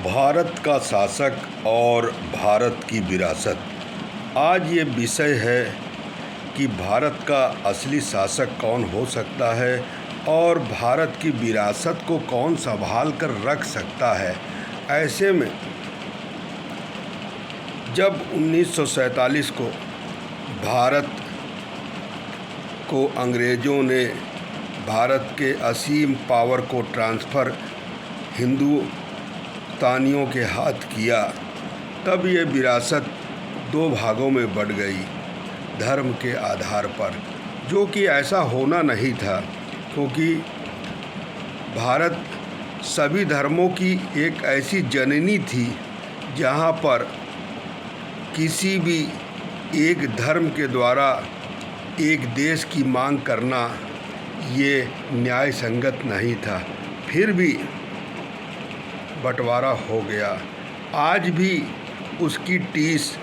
भारत का शासक और भारत की विरासत। आज ये विषय है कि भारत का असली शासक कौन हो सकता है और भारत की विरासत को कौन संभाल कर रख सकता है। ऐसे में जब 1947 को भारत को अंग्रेज़ों ने भारत के असीम पावर को ट्रांसफ़र हिंदुस्तानियों के हाथ किया, तब ये विरासत दो भागों में बँट गई धर्म के आधार पर, जो कि ऐसा होना नहीं था, क्योंकि भारत सभी धर्मों की एक ऐसी जननी थी जहाँ पर किसी भी एक धर्म के द्वारा एक देश की मांग करना ये न्याय संगत नहीं था। फिर भी बंटवारा हो गया। आज भी उसकी टीस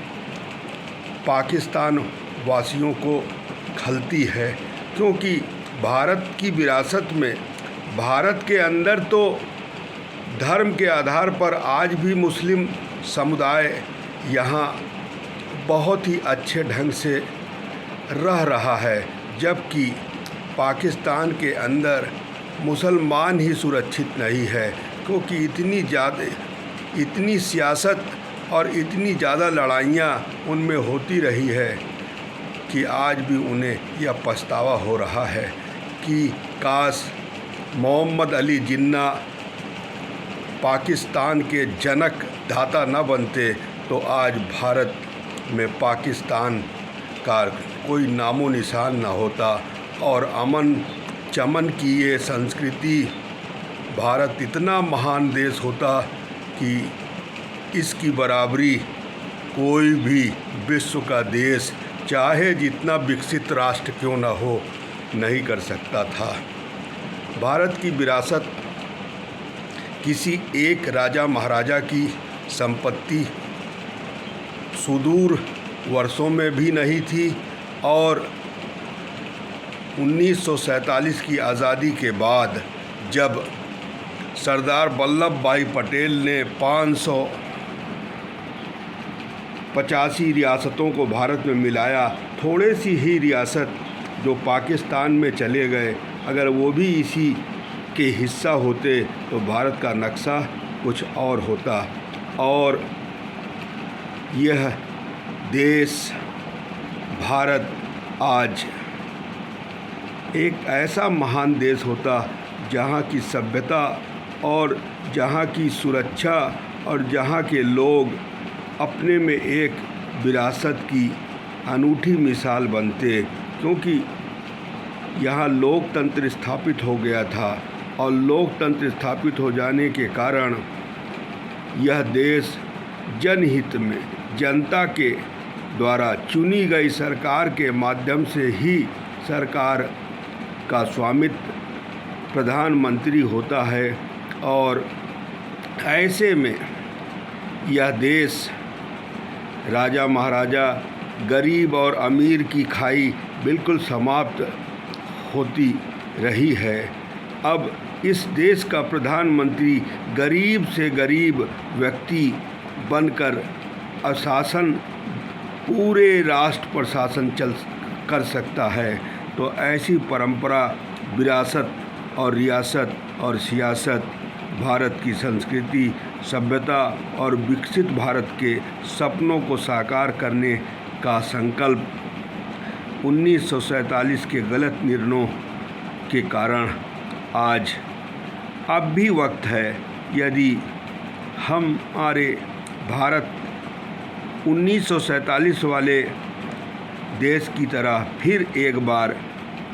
पाकिस्तान वासियों को खलती है, क्योंकि भारत की विरासत में भारत के अंदर तो धर्म के आधार पर आज भी मुस्लिम समुदाय यहाँ बहुत ही अच्छे ढंग से रह रहा है, जबकि पाकिस्तान के अंदर मुसलमान ही सुरक्षित नहीं है, क्योंकि इतनी सियासत और इतनी ज़्यादा लड़ाइयाँ उनमें होती रही है कि आज भी उन्हें यह पछतावा हो रहा है कि काश मोहम्मद अली जिन्ना पाकिस्तान के जनक दाता न बनते तो आज भारत में पाकिस्तान का कोई नामो निशान न होता और अमन चमन की ये संस्कृति भारत इतना महान देश होता कि इसकी बराबरी कोई भी विश्व का देश, चाहे जितना विकसित राष्ट्र क्यों न हो, नहीं कर सकता था। भारत की विरासत किसी एक राजा महाराजा की संपत्ति सुदूर वर्षों में भी नहीं थी, और 1947 की आज़ादी के बाद जब सरदार वल्लभ भाई पटेल ने 585 रियासतों को भारत में मिलाया, थोड़े सी ही रियासत जो पाकिस्तान में चले गए, अगर वो भी इसी के हिस्सा होते तो भारत का नक्शा कुछ और होता और यह देश भारत आज एक ऐसा महान देश होता जहाँ की सभ्यता और जहाँ की सुरक्षा और जहाँ के लोग अपने में एक विरासत की अनूठी मिसाल बनते, क्योंकि यहाँ लोकतंत्र स्थापित हो गया था और लोकतंत्र स्थापित हो जाने के कारण यह देश जनहित में जनता के द्वारा चुनी गई सरकार के माध्यम से ही सरकार का स्वामित्व प्रधानमंत्री होता है, और ऐसे में यह देश राजा महाराजा गरीब और अमीर की खाई बिल्कुल समाप्त होती रही है। अब इस देश का प्रधानमंत्री गरीब से गरीब व्यक्ति बनकर शासन पूरे राष्ट्र पर शासन कर सकता है। तो ऐसी परंपरा, विरासत और रियासत और सियासत भारत की संस्कृति, सभ्यता और विकसित भारत के सपनों को साकार करने का संकल्प 1947 के गलत निर्णयों के कारण आज अब भी वक्त है। यदि हमारे भारत 1947 वाले देश की तरह फिर एक बार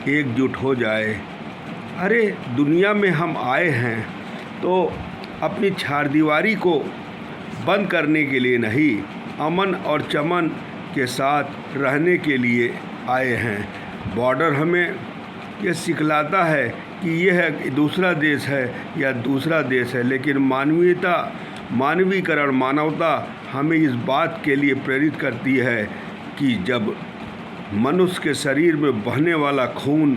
एकजुट हो जाए। अरे दुनिया में हम आए हैं तो अपनी चारदीवारी को बंद करने के लिए नहीं, अमन और चमन के साथ रहने के लिए आए हैं। बॉर्डर हमें ये सिखलाता है कि यह दूसरा देश है या दूसरा देश है, लेकिन मानवीकरण, मानवता हमें इस बात के लिए प्रेरित करती है कि जब मनुष्य के शरीर में बहने वाला खून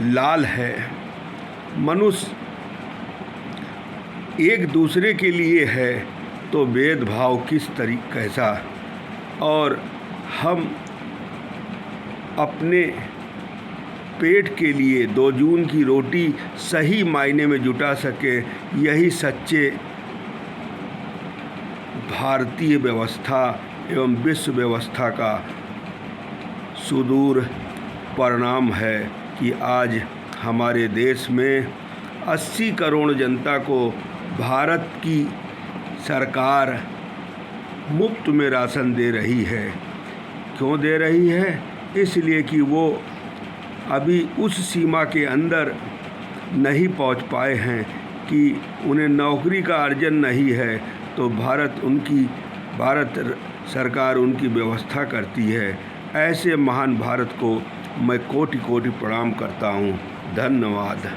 लाल है, मनुष्य एक दूसरे के लिए है तो भेदभाव किस कैसा। और हम अपने पेट के लिए 2 जून की रोटी सही मायने में जुटा सके, यही सच्चे भारतीय व्यवस्था एवं विश्व व्यवस्था का सुदूर परिणाम है कि आज हमारे देश में 80 करोड़ जनता को भारत की सरकार मुफ्त में राशन दे रही है। क्यों दे रही है? इसलिए कि वो अभी उस सीमा के अंदर नहीं पहुंच पाए हैं कि उन्हें नौकरी का अर्जन नहीं है, तो भारत सरकार उनकी व्यवस्था करती है। ऐसे महान भारत को मैं कोटि कोटि प्रणाम करता हूँ। धन्यवाद।